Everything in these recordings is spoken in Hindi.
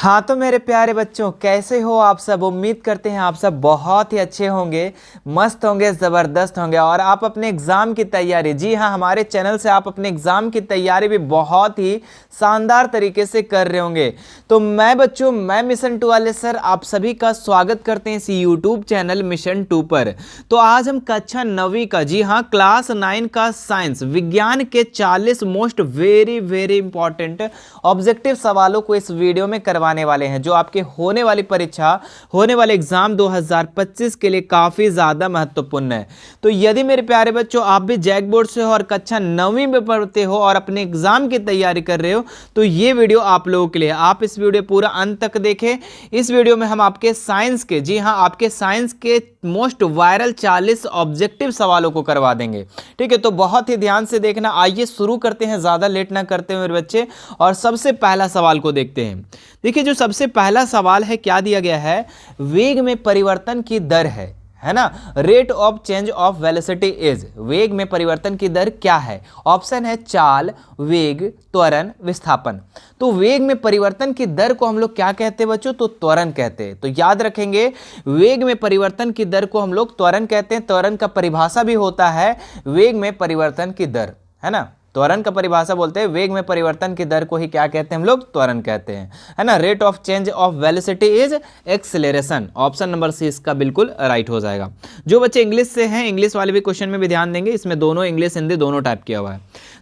हाँ तो मेरे प्यारे बच्चों, कैसे हो आप सब। उम्मीद करते हैं आप सब बहुत ही अच्छे होंगे, मस्त होंगे, ज़बरदस्त होंगे और आप अपने एग्ज़ाम की तैयारी, जी हाँ, हमारे चैनल से आप अपने एग्ज़ाम की तैयारी भी बहुत ही शानदार तरीके से कर रहे होंगे। तो मैं मिशन 2 वाले सर आप सभी का स्वागत करते हैं इस यूट्यूब चैनल मिशन 2 पर। तो आज हम कक्षा 9वीं का, जी हाँ, क्लास 9 का साइंस विज्ञान के 40 मोस्ट वेरी इंपॉर्टेंट ऑब्जेक्टिव सवालों को इस वीडियो में करवाने वाले हैं, जो आपके होने वाली परीक्षा, होने वाले एग्जाम 2025 के लिए काफी ज्यादा महत्वपूर्ण है। तो यदि मेरे प्यारे बच्चों आप भी जैक बोर्ड से हो और कक्षा 9वीं में पढ़ते हो और अपने एग्जाम की तैयारी कर रहे हो, तो ये वीडियो आप लोगों के लिए। आप इस वीडियो पूरा अंत तक देखें। इस वीडियो में हम आपके साइंस के, जी हाँ, आपके साइंस के मोस्ट वायरल 40 ऑब्जेक्टिव सवालों को करवा देंगे। ठीक है, तो बहुत ही ध्यान से देखना। आइए शुरू करते हैं, ज्यादा लेट ना करते हुए मेरे बच्चे, और सबसे पहला सवाल को देखते हैं। देखिए, जो सबसे पहला सवाल है, क्या दिया गया है, वेग में परिवर्तन की दर है ना, rate of change of velocity is, वेग में परिवर्तन की दर क्या है। ऑप्शन है चाल, वेग, त्वरण, विस्थापन। तो वेग में परिवर्तन की दर को हम लोग क्या कहते हैं बच्चों, तो त्वरण कहते हैं। तो याद रखेंगे, वेग में परिवर्तन की दर को हम लोग त्वरण कहते हैं। त्वरण का परिभाषा भी होता है वेग में परिवर्तन की दर, है ना। त्वरण का परिभाषा बोलते हैं, वेग में परिवर्तन की दर को ही क्या कहते हैं हम लोग, त्वरण कहते हैं, है ना। Rate of change of velocity is acceleration. Option number C इसका बिल्कुल राइट हो जाएगा। जो बच्चे इंग्लिश से हैं, इंग्लिश वाले भी क्वेश्चन में भी ध्यान देंगे, इसमें दोनों इंग्लिश हिंदी दोनों टाइप किया हुआ है।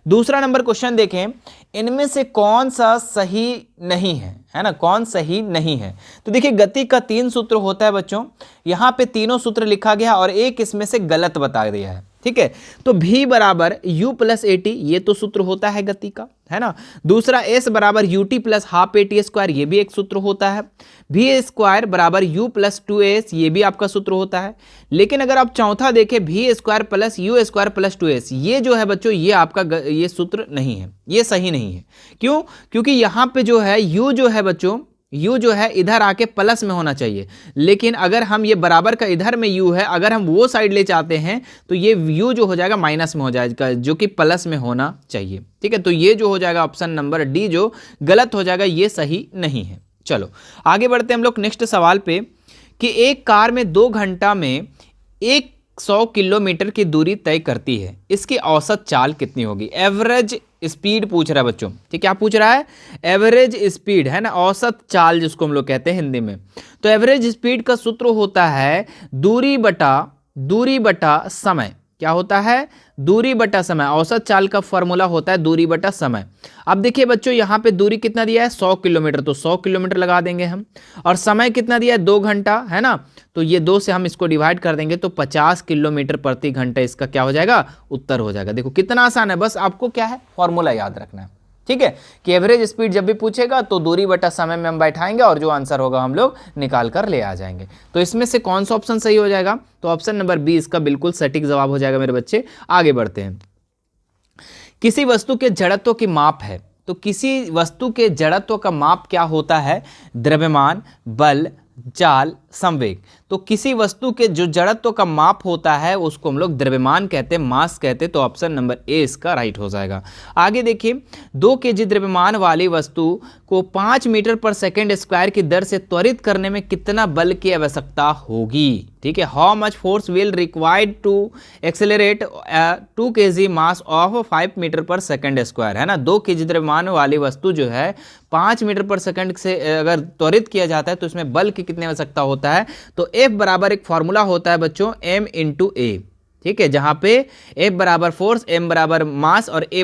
दूसरा नंबर क्वेश्चन देखें, इनमें से कौन सा सही नहीं है ना, कौन सही नहीं है। तो देखिए, गति का 3 सूत्र होता है बच्चों, यहां पे तीनों सूत्र लिखा गया और एक इसमें से गलत बता दिया है। ठीक है, तो v बराबर u प्लस ए टी, ये तो सूत्र होता है गति का, है ना। दूसरा s बराबर U T plus half A T square, ये भी एक सूत्र होता है। v स्क्वायर बराबर u प्लस 2as, ये भी आपका सूत्र होता है। लेकिन अगर आप चौथा देखें, v square plus u square plus 2s, ये जो है बच्चों, ये आपका ये सूत्र नहीं है, ये सही नहीं है। क्यों? क्योंकि यहां पे जो है u जो है बच्चों, u जो है इधर आके प्लस में होना चाहिए, लेकिन अगर हम ये बराबर का इधर में u है, अगर हम वो साइड ले चाहते हैं तो ये u जो हो जाएगा माइनस में हो जाएगा, जो कि प्लस में होना चाहिए। ठीक है, तो ये जो हो जाएगा ऑप्शन नंबर डी जो गलत हो जाएगा, ये सही नहीं है। चलो आगे बढ़ते हैं हम लोग नेक्स्ट सवाल पे, कि एक कार में 2 घंटा में 100 किलोमीटर की दूरी तय करती है, इसकी औसत चाल कितनी होगी। एवरेज स्पीड पूछ रहा है बच्चों, ठीक, क्या पूछ रहा है, एवरेज स्पीड, है ना, औसत चाल जिसको हम लोग कहते हैं हिंदी में। तो एवरेज स्पीड का सूत्र होता है दूरी बटा समय। क्या होता है, दूरी बटा समय। औसत चाल का फॉर्मूला होता है दूरी बटा समय। अब देखिए बच्चों, यहाँ पे दूरी कितना दिया है, 100 किलोमीटर, तो 100 किलोमीटर लगा देंगे हम, और समय कितना दिया है, 2 घंटा, है ना। तो ये 2 से हम इसको डिवाइड कर देंगे, तो 50 किलोमीटर प्रति घंटा इसका क्या हो जाएगा, उत्तर हो जाएगा। देखो कितना आसान है, बस आपको क्या है, फॉर्मूला याद रखना है। ठीक है, कि एवरेज स्पीड जब भी पूछेगा तो दूरी बटा समय में हम बैठाएंगे और जो आंसर होगा हम लोग निकाल कर ले आ जाएंगे। तो इसमें से कौन सा ऑप्शन सही हो जाएगा, तो ऑप्शन नंबर बी इसका बिल्कुल सटीक जवाब हो जाएगा मेरे बच्चे। आगे बढ़ते हैं। किसी वस्तु के जड़त्व की माप है, तो किसी वस्तु के जड़त्व का माप क्या होता है, द्रव्यमान, बल, चाल, संवेग। तो किसी वस्तु के जो जड़त्व का माप होता है उसको हम लोग द्रव्यमान कहते हैं, मास कहते हैं। तो ऑप्शन नंबर ए इसका राइट हो जाएगा। आगे देखिए, 2 kg द्रव्यमान वाली वस्तु को 5 मीटर पर सेकेंड स्क्वायर की दर से त्वरित करने में कितना बल की आवश्यकता होगी। ठीक है, how much force will required to accelerate 2 kg mass of 5 metre पर सेकेंड स्क्वायर, है ना। 2 kg द्रव्यमान वाली वस्तु जो है 5 मीटर पर सेकंड से अगर त्वरित किया जाता है तो इसमें बल की कितनी आवश्यकता होता है, तो F बराबर एक फॉर्मूला होता है बच्चों, m इंटू ए। ठीक है, जहां पे F बराबर फोर्स, m बराबर मास और a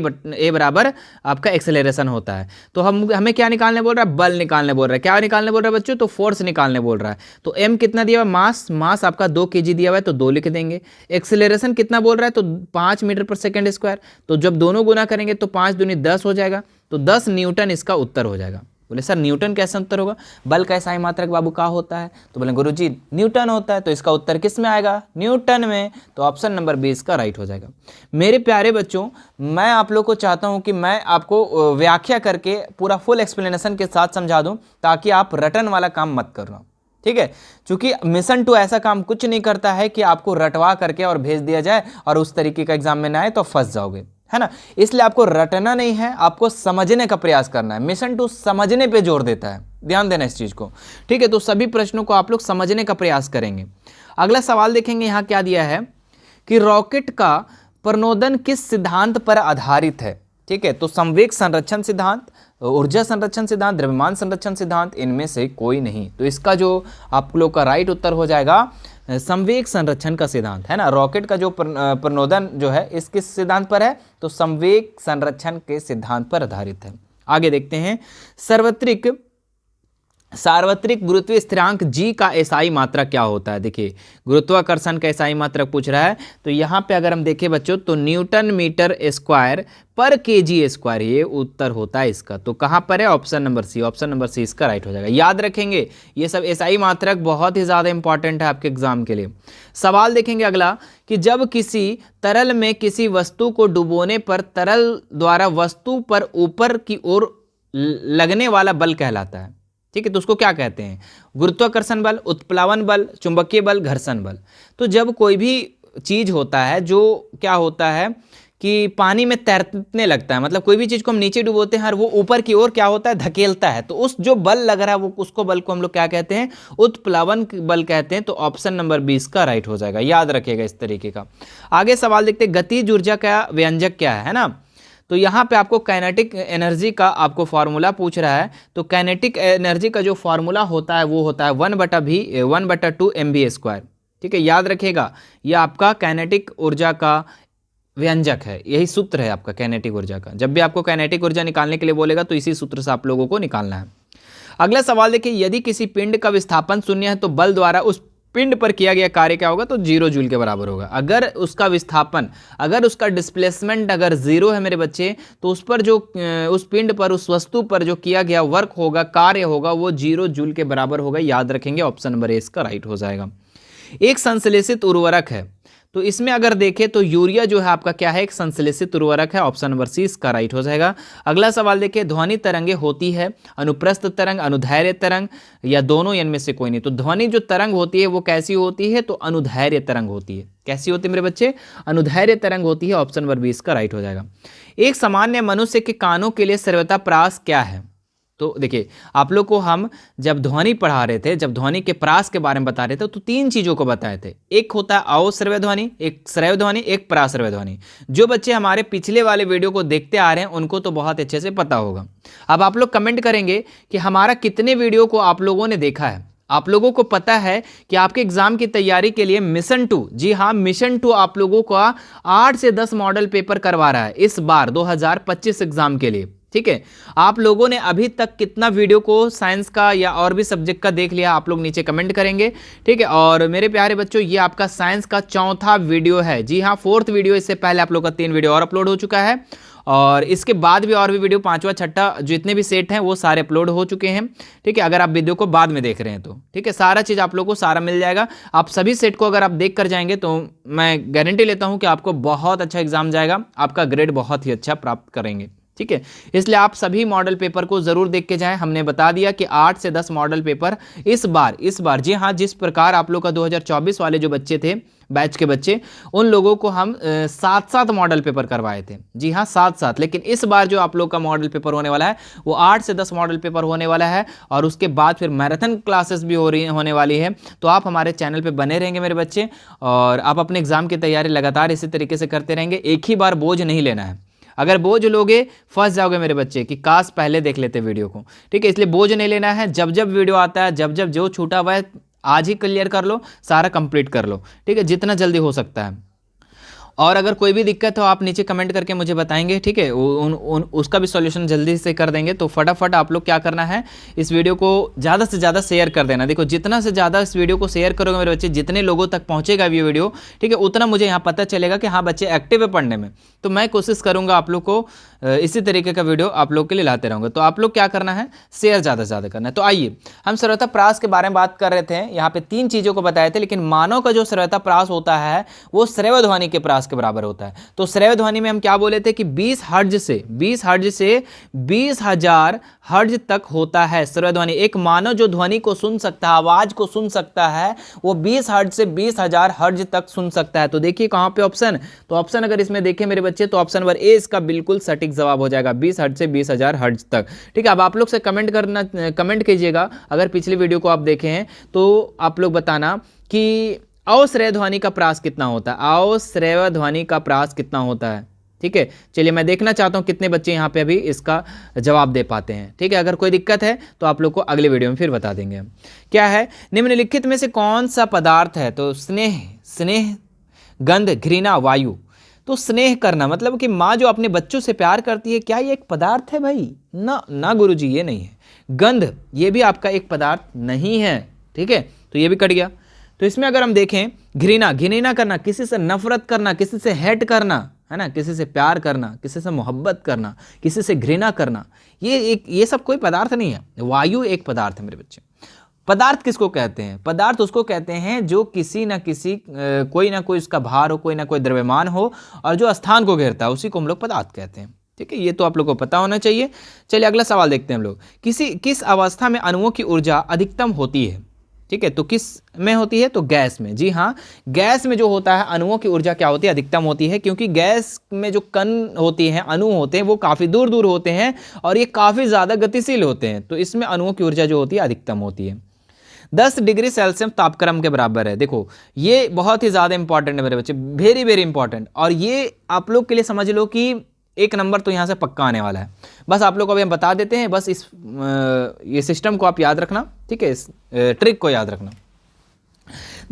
बराबर आपका एक्सेलरेशन होता है। तो हमें क्या निकालने बोल रहा है, बल निकालने बोल रहा है। क्या निकालने बोल रहा है बच्चों, तो फोर्स निकालने बोल रहा है। तो m कितना दिया हुआ, मास आपका 2 kg दिया हुआ है तो 2 लिख देंगे। एक्सेलरेशन कितना बोल रहा है, तो 5 मीटर पर सेकेंड स्क्वायर, तो जब दोनों गुना करेंगे तो 5 दूनी 10 हो जाएगा, तो 10 न्यूटन इसका उत्तर हो जाएगा। बोले सर न्यूटन कैसे उत्तर होगा, बल का सही मात्रक बाबू का होता है, तो बोले गुरुजी न्यूटन होता है, तो इसका उत्तर किस में आएगा, न्यूटन में। तो ऑप्शन नंबर बी इसका राइट हो जाएगा। मेरे प्यारे बच्चों, मैं आप लोग को चाहता हूं कि मैं आपको व्याख्या करके पूरा फुल एक्सप्लेनेशन के साथ समझा दूं, ताकि आप रटन वाला काम मत करना। ठीक है, क्योंकि मिशन 2 ऐसा काम कुछ नहीं करता है कि आपको रटवा करके और भेज दिया जाए और उस तरीके का एग्जाम में ना आए तो फंस जाओगे, है ना। इसलिए आपको रटना नहीं है, आपको समझने का प्रयास करना है। मिशन 2 समझने पे जोर देता है, ध्यान देना इस चीज को, ठीक है। तो सभी प्रश्नों को आप लोग समझने का प्रयास करेंगे। अगला सवाल देखेंगे, यहाँ क्या दिया है कि रॉकेट का प्रणोदन किस सिद्धांत पर आधारित है, ठीक है। तो संवेग संरक्षण सिद्धांत, ऊर्जा संरक्षण सिद्धांत, द्रव्यमान संरक्षण सिद्धांत, इनमें से कोई नहीं। तो इसका जो आप लोग का राइट उत्तर हो जाएगा संवेग संरक्षण का सिद्धांत, है ना। रॉकेट का जो प्रणोदन जो है इस किस सिद्धांत पर है, तो संवेग संरक्षण के सिद्धांत पर आधारित है। आगे देखते हैं, सार्वत्रिक गुरुत्वीय स्थिरांक g का एसआई मात्रक क्या होता है। देखिए गुरुत्वाकर्षण का एसआई मात्रक पूछ रहा है, तो यहाँ पे अगर हम देखें बच्चों तो न्यूटन मीटर स्क्वायर पर केजी स्क्वायर, ये उत्तर होता है इसका। तो कहाँ पर है, option number C, option number C इसका राइट हो जाएगा। याद रखेंगे ये सब एसआई मात्रक बहुत ही ज़्यादा इंपॉर्टेंट है आपके एग्जाम के लिए। सवाल देखेंगे अगला कि जब किसी तरल में किसी वस्तु को डुबोने पर तरल द्वारा वस्तु पर ऊपर की ओर लगने वाला बल कहलाता है, ठीक है। तो उसको क्या कहते हैं, गुरुत्वाकर्षण बल, उत्प्लावन बल, चुंबकीय बल, घर्षण बल। तो जब कोई भी चीज होता है जो क्या होता है कि पानी में तैरने लगता है, मतलब कोई भी चीज को हम नीचे डुबोते हैं और वो ऊपर की ओर क्या होता है, धकेलता है, तो उस जो बल लग रहा है वो उसको बल को हम लोग क्या कहते हैं, उत्प्लावन बल कहते हैं। तो ऑप्शन नंबर 20 का राइट हो जाएगा, याद रखिएगा इस तरीके का। आगे सवाल देखते हैं, गतिज ऊर्जा का व्यंजक क्या है ना। तो यहाँ पे आपको काइनेटिक एनर्जी का आपको फार्मूला पूछ रहा है। तो काइनेटिक एनर्जी का जो फार्मूला होता है वो होता है 1/2 mv², ठीक है। याद रखिएगा ये आपका काइनेटिक ऊर्जा का व्यंजक है, यही सूत्र है आपका काइनेटिक ऊर्जा का। जब भी आपको काइनेटिक ऊर्जा निकालने के लिए बोलेगा तो इसी सूत्र से आप लोगों को निकालना है। अगला सवाल देखिए, यदि किसी पिंड का विस्थापन 0 है तो बल द्वारा उस पिंड पर किया गया कार्य क्या होगा, तो 0 जूल के बराबर होगा। अगर उसका विस्थापन, अगर उसका डिस्प्लेसमेंट अगर 0 है मेरे बच्चे, तो उस पर जो उस पिंड पर, उस वस्तु पर जो किया गया वर्क होगा, कार्य होगा, वो 0 जूल के बराबर होगा। याद रखेंगे, ऑप्शन नंबर ए इसका राइट हो जाएगा। एक संश्लेषित उर्वरक है, तो इसमें अगर देखें तो यूरिया जो है आपका क्या है, एक संश्लेषित उर्वरक है। ऑप्शन नंबर सी इसका राइट हो जाएगा। अगला सवाल देखिए, ध्वनि तरंगे होती है अनुप्रस्थ तरंग, अनुदैर्ध्य तरंग, या दोनों, इनमें से कोई नहीं। तो ध्वनि जो तरंग होती है वो कैसी होती है, तो अनुदैर्ध्य तरंग होती है। कैसी होती है मेरे बच्चे, अनुदैर्ध्य तरंग होती है। ऑप्शन नंबर 20 का राइट हो जाएगा। एक सामान्य मनुष्य के कानों के लिए सर्वताप्रास क्या है। तो देखिए आप लोग को हम जब ध्वनि पढ़ा रहे थे, जब ध्वनि के प्रास के बारे में बता रहे थे, तो 3 चीज़ों को बताए थे। एक होता है अवश्रव्य ध्वनि, एक श्रव्य ध्वनि, एक पराश्रव्य ध्वनि। जो बच्चे हमारे पिछले वाले वीडियो को देखते आ रहे हैं उनको तो बहुत अच्छे से पता होगा। अब आप लोग कमेंट करेंगे कि हमारा कितने वीडियो को आप लोगों ने देखा है। आप लोगों को पता है कि आपके एग्जाम की तैयारी के लिए मिशन 2, जी हाँ मिशन 2 आप लोगों का 8 से 10 मॉडल पेपर करवा रहा है इस बार 2025 एग्जाम के लिए, ठीक है। आप लोगों ने अभी तक कितना वीडियो को साइंस का या और भी सब्जेक्ट का देख लिया, आप लोग नीचे कमेंट करेंगे, ठीक है। और मेरे प्यारे बच्चों, ये आपका साइंस का 4था वीडियो है, जी हाँ 4th वीडियो। इससे पहले आप लोग का 3 वीडियो और अपलोड हो चुका है, और इसके बाद भी और भी वीडियो 5वां 6ठा जितने भी सेट हैं वो सारे अपलोड हो चुके हैं, ठीक है। अगर आप वीडियो को बाद में देख रहे हैं तो ठीक है, सारा चीज़ आप लोग को सारा मिल जाएगा। आप सभी सेट को अगर आप देख कर जाएंगे तो मैं गारंटी लेता हूं कि आपको बहुत अच्छा एग्जाम जाएगा, आपका ग्रेड बहुत ही अच्छा प्राप्त करेंगे, ठीक है। इसलिए आप सभी मॉडल पेपर को जरूर देख के जाएं। हमने बता दिया कि 8 से 10 मॉडल पेपर इस बार जी हाँ, जिस प्रकार आप लोग का 2024 वाले जो बच्चे थे, बैच के बच्चे, उन लोगों को हम 7 मॉडल पेपर करवाए थे, जी हाँ 7। लेकिन इस बार जो आप लोग का मॉडल पेपर होने वाला है वो 8 से 10 मॉडल पेपर होने वाला है, और उसके बाद फिर मैराथन क्लासेस भी होने वाली है। तो आप हमारे चैनल पे बने रहेंगे मेरे बच्चे, और आप अपने एग्जाम की तैयारी लगातार इसी तरीके से करते रहेंगे। एक ही बार बोझ नहीं लेना है, अगर बोझ लोगे फंस जाओगे मेरे बच्चे कि काश पहले देख लेते वीडियो को, ठीक है। इसलिए बोझ नहीं लेना है, जब जब वीडियो आता है, जब जब जो छूटा हुआ है आज ही क्लियर कर लो, सारा कंप्लीट कर लो, ठीक है, जितना जल्दी हो सकता है। और अगर कोई भी दिक्कत हो आप नीचे कमेंट करके मुझे बताएंगे, ठीक है, उसका भी सॉल्यूशन जल्दी से कर देंगे। तो फटाफट आप लोग क्या करना है, इस वीडियो को ज़्यादा से ज़्यादा शेयर कर देना। देखो जितना से ज़्यादा इस वीडियो को शेयर करोगे मेरे बच्चे, जितने लोगों तक पहुँचेगा ये वीडियो, ठीक है, उतना मुझे यहाँ पता चलेगा कि हाँ बच्चे एक्टिव है पढ़ने में। तो मैं कोशिश करूँगा आप लोग को इसी तरीके का वीडियो आप लोग के लिए लाते रहूँगा। तो आप लोग क्या करना है, शेयर ज़्यादा से ज़्यादा करना है। तो आइए हम सर्वताप्रास के बारे में बात कर रहे थे, यहाँ पे 3 चीज़ों को बताए थे, लेकिन मानव का जो सर्वताप्रास होता है वो श्रव्य ध्वनि के प्रास प्रास के बराबर होता है। तो श्रव्य ध्वनि में हम क्या बोले थे कि 20 हर्ट्ज से 20,000 हर्ट्ज तक होता है श्रव्य ध्वनि। एक मानव जो ध्वनि को सुन सकता है, आवाज को सुन सकता है, वो 20 हर्ट्ज से 20,000 हर्ट्ज तक सुन सकता है। तो देखिए कहां पे ऑप्शन, तो ऑप्शन अगर इसमें देखें मेरे बच्चे तो ऑप्शन नंबर ए इसका बिल्कुल सटीक जवाब हो जाएगा, 20 हर्ट्ज से 20,000 हर्ट्ज तक। ठीक है, अब आप लोग से कमेंट कीजिएगा, अगर पिछली वीडियो को आप देखे हैं तो आप लोग बताना कि अश्रव्य ध्वनि का प्रास कितना होता है, अश्रव्य ध्वनि का प्रास कितना होता है। ठीक है, चलिए मैं देखना चाहता हूं कितने बच्चे यहां पे अभी इसका जवाब दे पाते हैं। ठीक है, अगर कोई दिक्कत है तो आप लोग को अगले वीडियो में फिर बता देंगे। क्या है, निम्नलिखित में से कौन सा पदार्थ है, तो स्नेह, गंध, घृणा, वायु। तो स्नेह करना मतलब कि माँ जो अपने बच्चों से प्यार करती है, क्या ये एक पदार्थ है भाई? ना गुरुजी, ये नहीं है। गंध, ये भी आपका एक पदार्थ नहीं है। ठीक है, तो ये भी कट गया। तो इसमें अगर हम देखें, घृणा करना, किसी से नफरत करना, किसी से हेट करना, है ना, किसी से प्यार करना, किसी से मोहब्बत करना, किसी से घृणा करना, ये सब कोई पदार्थ नहीं है। वायु एक पदार्थ है मेरे बच्चे। पदार्थ किसको कहते हैं? पदार्थ उसको कहते हैं जो किसी ना किसी कोई ना कोई उसका भार हो, कोई ना कोई द्रव्यमान हो और जो स्थान को घेरता है, उसी को हम लोग पदार्थ कहते हैं। ठीक है, ये तो आप लोग को पता होना चाहिए। चलिए अगला सवाल देखते हैं हम लोग। किस अवस्था में अणुओं की ऊर्जा अधिकतम होती है? ठीक है, तो किस में होती है? तो गैस में। जी हाँ, गैस में जो होता है अणुओं की ऊर्जा क्या होती है? अधिकतम होती है, क्योंकि गैस में जो कण होती हैं, अणु होते हैं, वो काफ़ी दूर दूर होते हैं और ये काफ़ी ज़्यादा गतिशील होते हैं। तो इसमें अणुओं की ऊर्जा जो होती है अधिकतम होती है। 10 डिग्री सेल्सियस तापक्रम के बराबर है। देखो ये बहुत ही ज़्यादा इंपॉर्टेंट है मेरे बच्चे, वेरी वेरी इंपॉर्टेंट। और ये आप लोग के लिए समझ लो कि 1 नंबर तो यहाँ से पक्का आने वाला है। बस आप लोग को अभी हम बता देते हैं, बस ये सिस्टम को आप याद रखना। ठीक है, इस ट्रिक को याद रखना।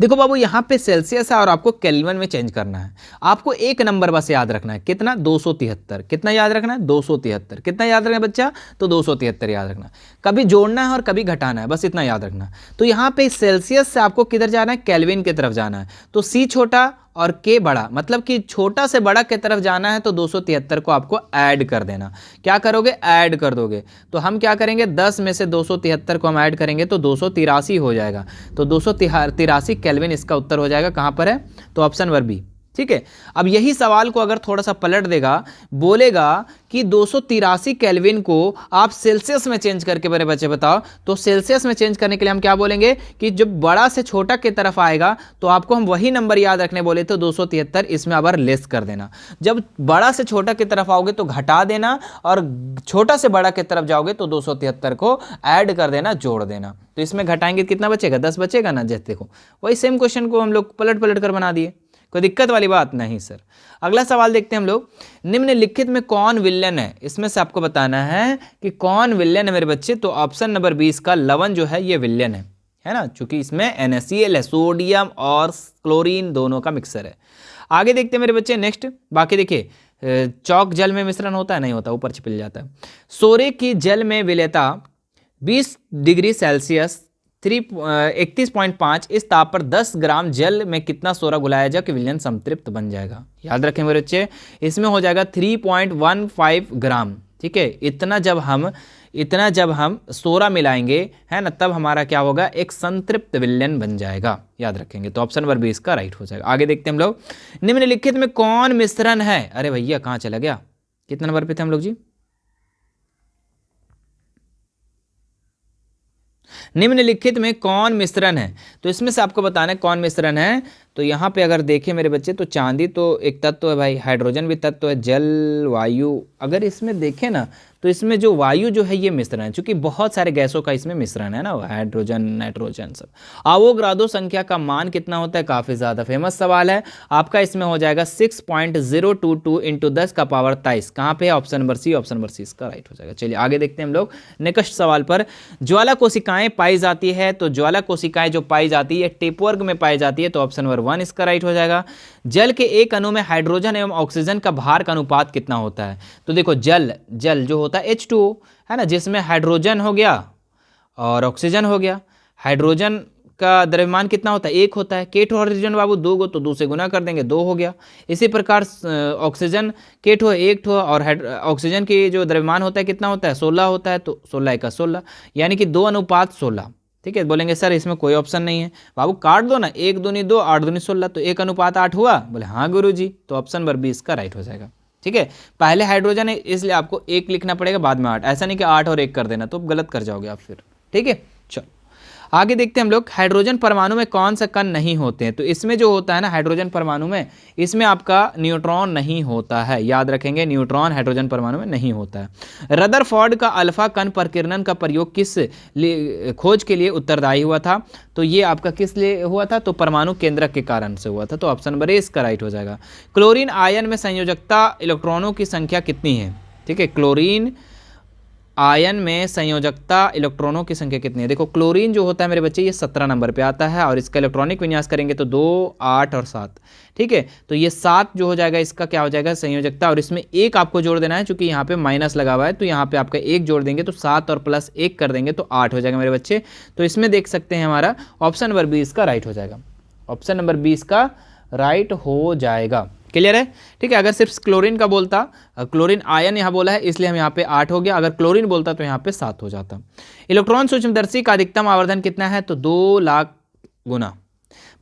देखो बाबू, यहाँ पे सेल्सियस है और आपको केल्विन में चेंज करना है। आपको 1 नंबर बस याद रखना है, कितना? 273। कितना याद रखना है? 273। कितना याद रखना है बच्चा? तो 273 याद रखना। कभी जोड़ना है और कभी घटाना है, बस इतना याद रखना। तो यहाँ पे सेल्सियस से आपको किधर जाना है? केल्विन की तरफ जाना है। तो सी छोटा और के बड़ा, मतलब कि छोटा से बड़ा की तरफ जाना है, तो 273 को आपको ऐड कर देना। क्या करोगे? ऐड कर दोगे। तो हम क्या करेंगे? 10 में से 273 को हम ऐड करेंगे तो 283 हो जाएगा। तो 283 केल्विन इसका उत्तर हो जाएगा। कहाँ पर है? तो ऑप्शन नंबर बी। ठीक है, अब यही सवाल को अगर थोड़ा सा पलट देगा, बोलेगा कि 283 केल्विन को आप सेल्सियस में चेंज करके मेरे बच्चे बताओ, तो सेल्सियस में चेंज करने के लिए हम क्या बोलेंगे कि जब बड़ा से छोटा की तरफ आएगा तो आपको हम वही नंबर याद रखने बोले तो 273, इसमें अब लेस कर देना। जब बड़ा से छोटा की तरफ आओगे तो घटा देना, और छोटा से बड़ा की तरफ जाओगे तो 273 को ऐड कर देना, जोड़ देना। तो इसमें घटाएंगे कितना बचेगा? 10 बचेगा ना। जैसे देखो वही सेम क्वेश्चन को हम लोग पलट कर बना दिए, कोई दिक्कत वाली बात नहीं सर। अगला सवाल देखते हैं हम लोग। निम्नलिखित में कौन विलेन है? इसमें से आपको बताना है कि कौन विलेन है मेरे बच्चे। तो ऑप्शन नंबर 20 का लवण जो है ये विलेन है ना, चूंकि इसमें NaCl है, सोडियम और क्लोरीन दोनों का मिक्सर है। आगे देखते हैं मेरे बच्चे नेक्स्ट। बाकी देखिए, चौक जल में मिश्रण होता है? नहीं होता, ऊपर छिपिल जाता है। सोरे की जल में विलेयता 20 डिग्री सेल्सियस 31.5 इस ताप पर 10 ग्राम जल में कितना सोरा घुलाया जाए कि विलयन संतृप्त बन जाएगा? याद रखें मेरे बच्चे, इसमें हो जाएगा 3.15 ग्राम। ठीक है, इतना जब हम सोरा मिलाएंगे, है ना, तब हमारा क्या होगा? एक संतृप्त विलयन बन जाएगा। याद रखेंगे। तो ऑप्शन नंबर 20 का राइट हो जाएगा। आगे देखते हैं हम लोग। निम्नलिखित में कौन मिश्रण है? अरे भैया कहाँ चला गया? कितने नंबर पे थे हम लोग जी? निम्नलिखित में कौन मिश्रण है? तो इसमें से आपको बताना है कौन मिश्रण है। तो यहाँ पे अगर देखें मेरे बच्चे, तो चांदी तो एक तत्व है भाई, हाइड्रोजन भी तत्व है, जल, वायु। अगर इसमें देखें ना तो इसमें जो वायु जो है ये मिश्रण है, क्योंकि बहुत सारे गैसों का इसमें मिश्रण है ना, हाइड्रोजन, नाइट्रोजन सब। अवोगाद्रो संख्या का मान कितना होता है? काफ़ी ज़्यादा फेमस सवाल है आपका। इसमें हो जाएगा 6.022 × 10 का पावर 23। कहाँ पे है? Option number C. Option number C इसका राइट हो जाएगा। चलिए आगे देखते हैं हम लोग नेक्स्ट सवाल पर। ज्वाला कोशिकाएं पाई जाती है, तो ज्वाला कोशिकाएं जो पाई जाती है टेपवर्ग में पाई जाती है, तो ऑप्शन नंबर 1 इसका राइट हो जाएगा। जल के एक अणु में हाइड्रोजन एवं ऑक्सीजन का भार का अनुपात कितना होता है? तो देखो जल जो होता है H2O, है ना, जिसमें हाइड्रोजन हो गया और ऑक्सीजन हो गया। हाइड्रोजन का द्रव्यमान कितना होता है? 1 होता है। केट हाइड्रोजन बाबू 2 गो, तो 2 से गुना कर देंगे, 2 हो गया। इसी प्रकार ऑक्सीजन केट हो 1 हो, और ऑक्सीजन की जो द्रव्यमान होता है कितना होता है? 16 होता है, तो 16 का 16, यानी कि 2:16। ठीक है, बोलेंगे सर इसमें कोई ऑप्शन नहीं है। बाबू काट दो ना, 1 दूनी 2, 8 दूनी 16, तो 1:8 हुआ। बोले हाँ गुरुजी, तो ऑप्शन नंबर 20 का राइट हो जाएगा। ठीक है, पहले हाइड्रोजन है इसलिए आपको 1 लिखना पड़ेगा, बाद में 8, ऐसा नहीं कि 8 और 1 कर देना, तो गलत कर जाओगे आप फिर। ठीक है, चलो आगे देखते हैं हम लोग। हाइड्रोजन परमाणु में कौन सा कण नहीं होते हैं? तो इसमें जो होता है ना हाइड्रोजन परमाणु में, इसमें आपका न्यूट्रॉन नहीं होता है, याद रखेंगे, न्यूट्रॉन हाइड्रोजन परमाणु में नहीं होता है। रदरफोर्ड का अल्फा कण प्रकीर्णन का प्रयोग किस खोज के लिए उत्तरदायी हुआ था? तो ये आपका किस लिए हुआ था? तो परमाणु केंद्रक के कारण से हुआ था, तो ऑप्शन नंबर ए इसका राइट हो जाएगा। क्लोरीन आयन में संयोजकता इलेक्ट्रॉनों की संख्या कितनी है? ठीक है, क्लोरीन आयन में संयोजकता इलेक्ट्रॉनों की संख्या कितनी है? देखो क्लोरीन जो होता है मेरे बच्चे, ये 17 नंबर पे आता है, और इसका इलेक्ट्रॉनिक विन्यास करेंगे तो 2, 8 और 7। ठीक है, तो ये 7 जो हो जाएगा, इसका क्या हो जाएगा? संयोजकता, और इसमें 1 आपको जोड़ देना है, चूंकि यहाँ पे माइनस लगा हुआ है, तो यहाँ पे आपका 1 जोड़ देंगे तो 7 और प्लस 1 कर देंगे तो 8 हो जाएगा मेरे बच्चे। तो इसमें देख सकते हैं हमारा ऑप्शन नंबर 20 का राइट हो जाएगा, ऑप्शन नंबर 20 का राइट हो जाएगा। क्लियर है? ठीक है, अगर सिर्फ क्लोरीन का बोलता, क्लोरीन आयन यहाँ बोला है इसलिए हम यहाँ पे 8 हो गया, अगर क्लोरीन बोलता तो यहाँ पे 7 हो जाता। इलेक्ट्रॉन सूक्ष्मदर्शी का अधिकतम आवर्धन कितना है? तो 2 लाख गुना।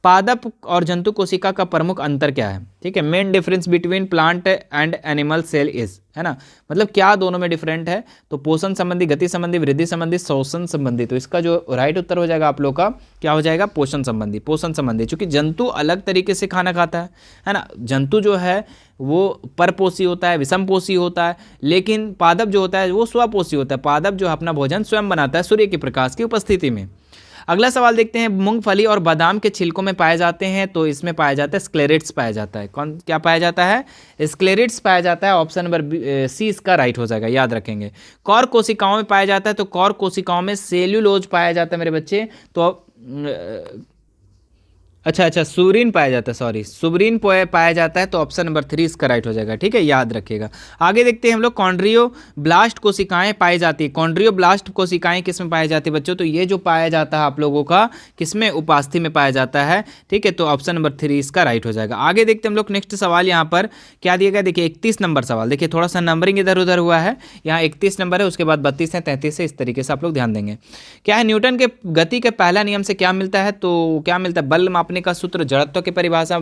पादप और जंतु कोशिका का प्रमुख अंतर क्या है? ठीक है, main difference between plant and animal cell is, है ना, मतलब क्या दोनों में डिफरेंट है? तो पोषण संबंधी, गति संबंधी, वृद्धि संबंधी, शोषण संबंधी। तो इसका जो राइट उत्तर हो जाएगा आप लोग का क्या हो जाएगा? पोषण संबंधी। पोषण संबंधी, चूंकि जंतु अलग तरीके से खाना खाता है ना, जंतु जो है वो परपोषी होता है, विषमपोषी होता है, लेकिन पादप जो होता है वो स्वपोषी होता है। पादप जो अपना भोजन स्वयं बनाता है सूर्य के प्रकाश की उपस्थिति में। अगला सवाल देखते हैं, मूंगफली और बादाम के छिलकों में पाए जाते हैं, तो इसमें पाया जाता है स्क्लेरेट्स पाया जाता है। कौन क्या पाया जाता है? स्क्लेरेट्स पाया जाता है, ऑप्शन नंबर सी इसका राइट हो जाएगा, याद रखेंगे। कौर कोशिकाओं में पाया जाता है, तो कौर कोशिकाओं में सेल्यूलोज पाया जाता है मेरे बच्चे, तो अच्छा सुब्रीन पाया जाता है, सॉरी सुब्रीन पाया जाता है, तो ऑप्शन नंबर 3 इसका राइट हो जाएगा। ठीक है, याद रखिएगा। आगे देखते हैं हम लोग, कॉन्ड्रियोब्लास्ट कोशिकाएं पाई जाती है। कॉन्ड्रियोब्लास्ट कोशिकाएं किस में पाई जाती है बच्चों? तो ये जो पाया जाता है आप लोगों का किसमें? उपास्थि में पाया जाता है। ठीक है, तो ऑप्शन नंबर 3 इसका राइट हो जाएगा। आगे देखते हैं हम लोग नेक्स्ट सवाल, यहाँ पर क्या दिया गया? देखिए 31 नंबर सवाल, देखिए थोड़ा सा नंबरिंग इधर उधर हुआ है, यहाँ 31 नंबर है, उसके बाद 32 है, 33 है, इस तरीके से आप लोग ध्यान देंगे। क्या है? न्यूटन के गति के पहला नियम से क्या मिलता है? तो क्या मिलता है? बल मापने का सूत्र, जड़त्व की परिभाषा,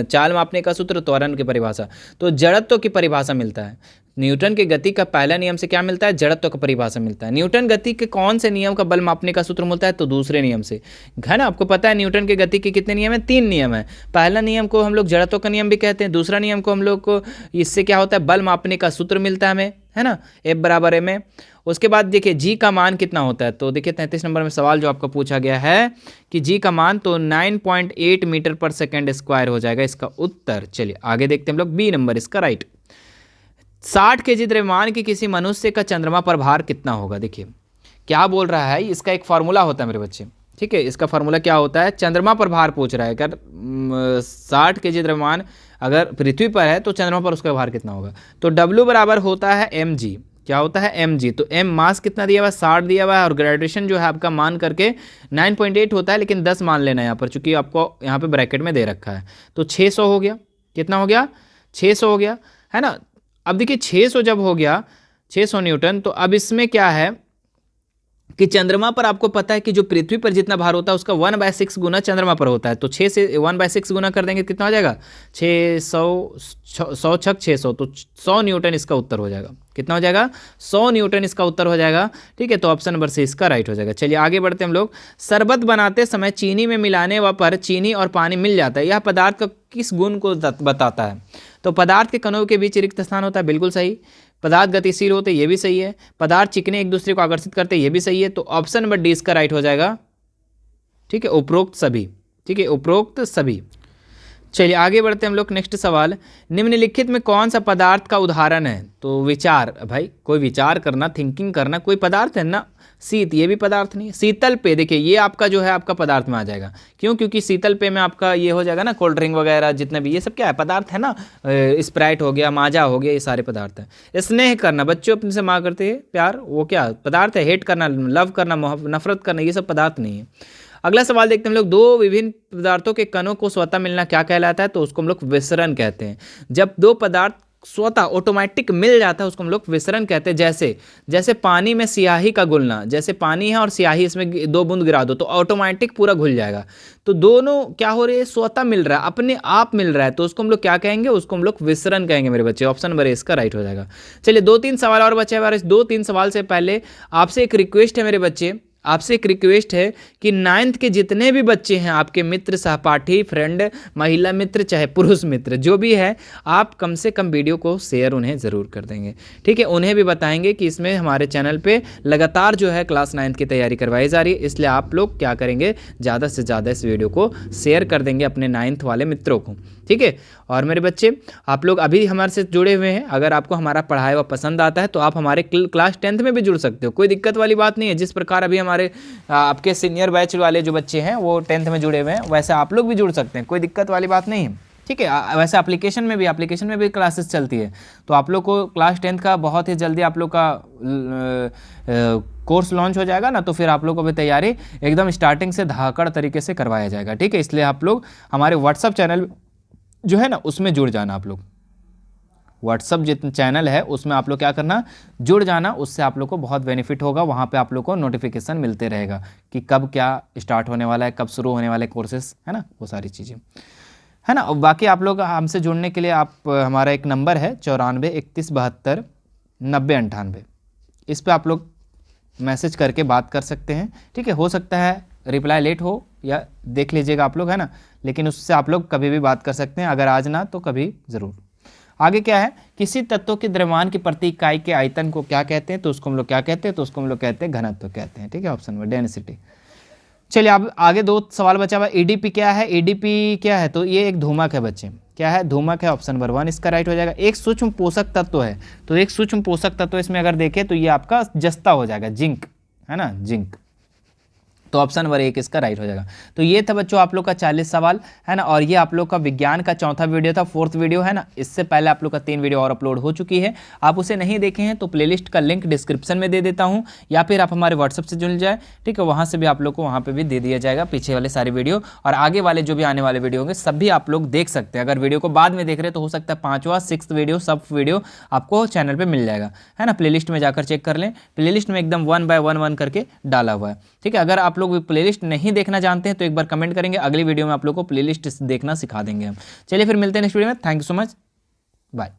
चाल मापने का सूत्र, त्वरण की परिभाषा। तो जड़त्व की परिभाषा मिलता है। न्यूटन के गति का पहला नियम से क्या मिलता है? जड़त्व का परिभाषा मिलता है। न्यूटन गति के कौन से नियम का बल मापने का सूत्र मिलता है? तो दूसरे नियम से, है ना। आपको पता है न्यूटन के गति के कितने नियम है? 3 नियम है। पहला नियम को हम लोग जड़त्व का नियम भी कहते हैं, दूसरा नियम को हम लोग को, इससे क्या होता है? बल मापने का सूत्र मिलता है हमें, है ना, F बराबर M है। उसके बाद देखिए G का मान कितना होता है? तो देखिए 33 नंबर में सवाल जो आपका पूछा गया है कि G का मान तो 9.8 मीटर पर सेकेंड स्क्वायर हो जाएगा इसका उत्तर। चलिए आगे देखते हैं हम लोग, B नंबर इसका राइट। 60 kg द्रव्यमान की किसी मनुष्य का चंद्रमा पर भार कितना होगा? देखिए क्या बोल रहा है, इसका एक फार्मूला होता है मेरे बच्चे। ठीक है, इसका फार्मूला क्या होता है? चंद्रमा पर भार पूछ रहा है, अगर 60 kg द्रव्यमान अगर पृथ्वी पर है तो चंद्रमा पर उसका भार कितना होगा? तो W बराबर होता है mg। क्या होता है? mg। तो m मास कितना दिया हुआ है? 60 दिया हुआ है, और ग्रेजुएशन जो है आपका मान करके 9.8 होता है, लेकिन 10 मान लेना है यहाँ पर, चूंकि आपको यहाँ पे ब्रैकेट में दे रखा है। तो 600 हो गया, कितना हो गया? 600 हो गया, है ना। अब देखिए 600 जब हो गया, 600 न्यूटन, तो अब इसमें क्या है कि चंद्रमा पर आपको पता है कि जो पृथ्वी पर जितना भार होता है उसका 1/6 गुना चंद्रमा पर होता है। तो 6 से 1/6 गुना कर देंगे, कितना हो जाएगा? 100 छक 600, तो 100 न्यूटन इसका उत्तर हो जाएगा। कितना हो जाएगा? 100 न्यूटन इसका उत्तर हो जाएगा। ठीक है, तो ऑप्शन नंबर से इसका राइट हो जाएगा। चलिए आगे बढ़ते हैं हम लोग। शरबत बनाते समय चीनी में मिलाने पर चीनी और पानी मिल जाता है, यह पदार्थ का किस गुण को बताता है? तो पदार्थ के कणों के बीच रिक्त स्थान होता है, बिल्कुल सही। पदार्थ गतिशील होते, ये भी सही है। पदार्थ चिकने एक दूसरे को आकर्षित करते, ये भी सही है। तो ऑप्शन नंबर डी इसका राइट हो जाएगा। ठीक है, उपरोक्त सभी। ठीक है, उपरोक्त सभी। चलिए आगे बढ़ते हैं हम लोग। नेक्स्ट सवाल, निम्नलिखित में कौन सा पदार्थ का उदाहरण है? तो विचार, भाई कोई विचार करना, थिंकिंग करना, कोई पदार्थ है ना। शीत, ये भी पदार्थ नहीं है। शीतल पेय, देखिए ये आपका जो है आपका पदार्थ में आ जाएगा। क्यों? क्योंकि शीतल पेय में आपका ये हो जाएगा ना, कोल्ड ड्रिंक वगैरह जितने भी, ये सब क्या है? पदार्थ है ना। स्प्राइट हो गया, माजा हो गया, ये सारे पदार्थ हैं। स्नेह करना, बच्चों अपने से माँ करते हैं प्यार, वो क्या पदार्थ है? हेट करना, लव करना, नफरत करना, ये सब पदार्थ नहीं है। अगला सवाल देखते हैं हम लोग, दो विभिन्न पदार्थों के कणों को स्वतः मिलना क्या कहलाता है? तो उसको हम लोग विसरण कहते हैं। जब दो पदार्थ स्वतः ऑटोमेटिक मिल जाता है उसको हम लोग विसरण कहते हैं। जैसे पानी में स्याही का घुलना, जैसे पानी है और स्याही इसमें 2 बूंद गिरा दो तो ऑटोमेटिक पूरा घुल जाएगा। तो दोनों क्या हो रहे हैं, स्वतः मिल रहा है, अपने आप मिल रहा है, तो उसको हम लोग क्या कहेंगे, उसको हम लोग विसरण कहेंगे मेरे बच्चे। ऑप्शन नंबर इसका राइट हो जाएगा। चलिए 2-3 सवाल और बचे हैं। इस 2-3 सवाल से पहले आपसे एक रिक्वेस्ट है मेरे बच्चे, आपसे एक रिक्वेस्ट है कि 9th के जितने भी बच्चे हैं, आपके मित्र, सहपाठी, फ्रेंड, महिला मित्र, चाहे पुरुष मित्र, जो भी है, आप कम से कम वीडियो को शेयर उन्हें ज़रूर कर देंगे। ठीक है, उन्हें भी बताएंगे कि इसमें हमारे चैनल पे लगातार जो है क्लास 9th की तैयारी करवाई जा रही है, इसलिए आप लोग क्या करेंगे, ज़्यादा से ज़्यादा इस वीडियो को शेयर कर देंगे अपने 9th वाले मित्रों को। ठीक है, और मेरे बच्चे आप लोग अभी हमारे से जुड़े हुए हैं, अगर आपको हमारा पढ़ाया हुआ पसंद आता है तो आप हमारे क्लास 10th में भी जुड़ सकते हो, कोई दिक्कत वाली बात नहीं है। जिस प्रकार अभी हमारे आपके सीनियर बैच वाले जो बच्चे हैं वो 10th में जुड़े हुए हैं, वैसे आप लोग भी जुड़ सकते हैं, कोई दिक्कत वाली बात नहीं है। ठीक है, वैसे एप्लीकेशन में भी क्लासेस चलती है, तो आप लोग को क्लास 10th का बहुत ही जल्दी आप लोग का कोर्स लॉन्च हो जाएगा ना, तो फिर आप लोग को भी तैयारी एकदम स्टार्टिंग से धाकड़ तरीके से करवाया जाएगा। ठीक है, इसलिए आप लोग हमारे व्हाट्सअप चैनल जो है ना उसमें जुड़ जाना। आप लोग व्हाट्सअप जितना चैनल है उसमें आप लोग क्या करना, जुड़ जाना, उससे आप लोग को बहुत बेनिफिट होगा। वहाँ पे आप लोग को नोटिफिकेशन मिलते रहेगा कि कब क्या स्टार्ट होने वाला है, कब शुरू होने वाले कोर्सेस, है ना, वो सारी चीज़ें, है ना। और बाकी आप लोग हमसे जुड़ने के लिए आप हमारा एक नंबर है 94 31 72 90 98, इस पर आप लोग मैसेज करके बात कर सकते हैं। ठीक है, हो सकता है रिप्लाई लेट हो या देख लीजिएगा आप लोग, है ना, लेकिन उससे आप लोग कभी भी बात कर सकते हैं, अगर आज ना तो कभी ज़रूर। आगे क्या है, किसी तत्व के द्रव्यमान की प्रति इकाई के आयतन को क्या कहते हैं, तो उसको हम लोग क्या कहते हैं, तो उसको हम लोग कहते हैं घनत्व कहते हैं। ठीक है, ऑप्शन नंबर डेंसिटी। चलिए अब आगे 2 सवाल बचा हुआ। ईडीपी क्या है, ईडीपी क्या है, तो ये एक धूमक है बच्चे, क्या है, धूमक है, ऑप्शन नंबर 1 इसका राइट हो जाएगा। एक सूक्ष्म पोषक तत्व है, तो एक सूक्ष्म पोषक तत्व इसमें अगर देखें तो ये आपका जस्ता हो जाएगा, जिंक, है ना, जिंक, तो ऑप्शन नंबर 1 इसका राइट हो जाएगा। तो ये था बच्चों आप लोग का 40 सवाल, है ना, और ये आप लोग का विज्ञान का चौथा वीडियो था, 4th वीडियो, है ना। इससे पहले आप लोग का 3 वीडियो और अपलोड हो चुकी है, आप उसे नहीं देखे हैं तो प्लेलिस्ट का लिंक डिस्क्रिप्शन में दे देता हूँ, या फिर आप हमारे व्हाट्सअप से जुड़ जाए। ठीक है, वहाँ से भी आप लोग को वहाँ पर भी दे दिया जाएगा पीछे वाले सारे वीडियो, और आगे वाले जो भी आने वाले वीडियो होंगे सभी आप लोग देख सकते हैं। अगर वीडियो को बाद में देख रहे हैं तो हो सकता है 5वां 6th वीडियो, सब वीडियो आपको चैनल पर मिल जाएगा, है ना। प्लेलिस्ट में जाकर चेक कर लें, प्लेलिस्ट में एकदम 1 by 1 करके डाला हुआ है। ठीक है, अगर आप लोग प्लेलिस्ट नहीं देखना जानते हैं तो एक बार कमेंट करेंगे, अगली वीडियो में आप लोग को प्लेलिस्ट देखना सिखा देंगे हम। चलिए फिर मिलते हैं नेक्स्ट वीडियो में, thank you so much, bye.